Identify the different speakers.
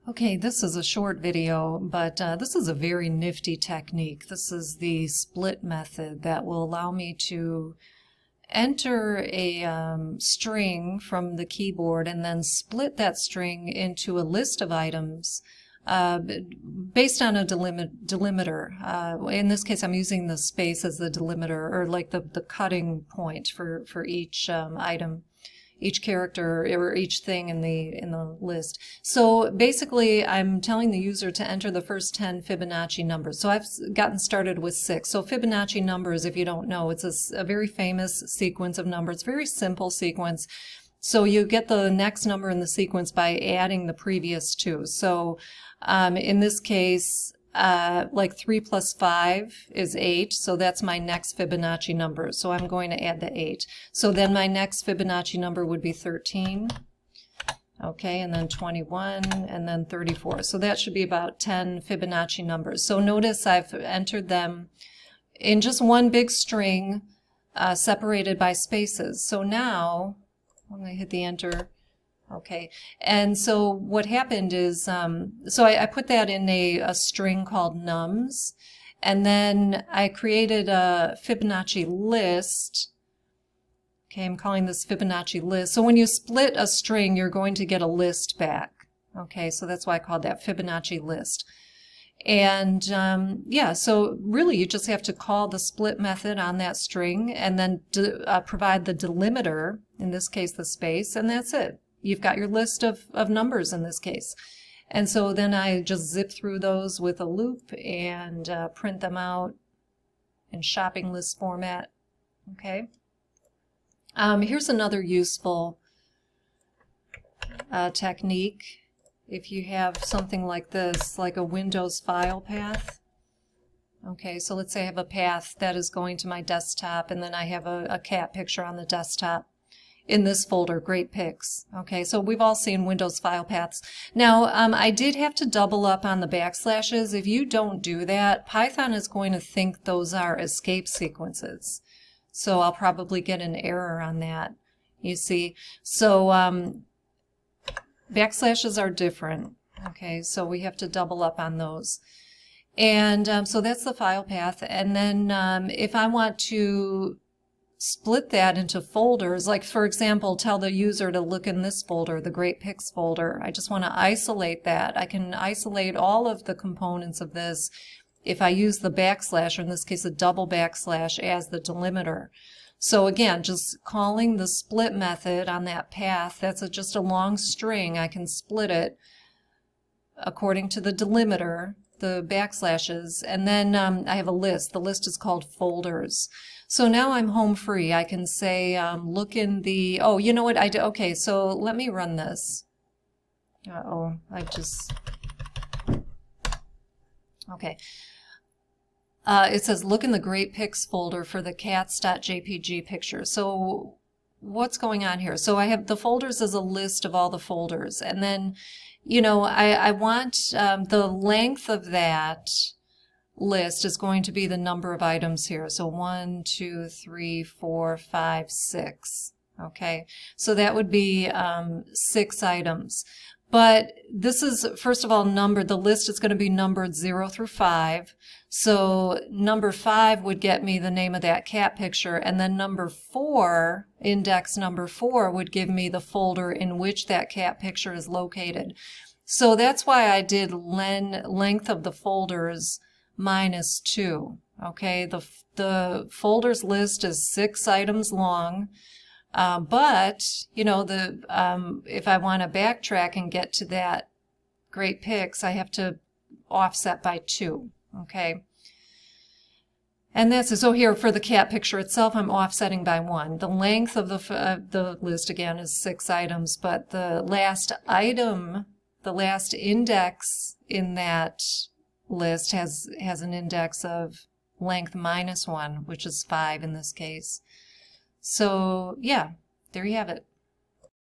Speaker 1: Okay, this is a short video, but this is a very nifty technique. This is the split method that will allow me to enter a string from the keyboard and then split that string into a list of items based on a delimiter. In this case, I'm using the space as the delimiter, or like the cutting point for each item, each character or each thing in the list. So basically, I'm telling the user to enter the first 10 Fibonacci numbers. So I've gotten started with 6. So Fibonacci numbers, if you don't know, it's a very famous sequence of numbers, very simple sequence. So you get the next number in the sequence by adding the previous two. So in this case, like 3 plus 5 is 8, so that's my next Fibonacci number. So I'm going to add the 8. So then my next Fibonacci number would be 13, okay, and then 21, and then 34. So that should be about 10 Fibonacci numbers. So notice I've entered them in just one big string, separated by spaces. So now, when I hit the enter, okay, and so what happened is, so I put that in a string called nums, and then I created a Fibonacci list. Okay, I'm calling this Fibonacci list. So when you split a string, you're going to get a list back. Okay, so that's why I called that Fibonacci list. And yeah, so really you just have to call the split method on that string and then provide the delimiter, in this case the space, and that's it. You've got your list of numbers in this case. And so then I just zip through those with a loop and print them out in shopping list format. Okay. Here's another useful technique. If you have something like this, like a Windows file path. Okay, so let's say I have a path that is going to my desktop, and then I have a cat picture on the desktop. In this folder, Great Pics. Okay, so we've all seen Windows file paths. Now, I did have to double up on the backslashes. If you don't do that, Python is going to think those are escape sequences. So I'll probably get an error on that, you see. So backslashes are different. Okay, so we have to double up on those. And so that's the file path. And then if I want to split that into folders, like for example, tell the user to look in this folder, the Great Pics folder. I just want to isolate that. I can isolate all of the components of this if I use the backslash, or in this case a double backslash, as the delimiter. So again, just calling the split method on that path, that's just a long string. I can split it according to the delimiter, the backslashes, and then I have a list. The list is called folders. So now I'm home free. I can say, look in the, oh, you know what I do? Okay, so let me run this. Uh-oh, I just, okay. It says, look in the Great Pics folder for the cats.jpg picture. So what's going on here? So I have the folders as a list of all the folders. And then, you know, I want the length of that list is going to be the number of items here. So 1, 2, 3, 4, 5, 6. Okay, so that would be 6 items. But this is, first of all, numbered. The list is going to be numbered 0 through 5. So number 5 would get me the name of that cat picture, and then number 4, index number 4, would give me the folder in which that cat picture is located. So that's why I did length of the folders minus 2. Okay, the folders list is 6 items long, but you know, if I want to backtrack and get to that Great Pics, I have to offset by 2. Okay, and that's so here for the cat picture itself, I'm offsetting by 1. The length of the list again is 6 items, but the last item, the last index in that list has an index of length minus 1, which is 5 in this case. So yeah, there you have it.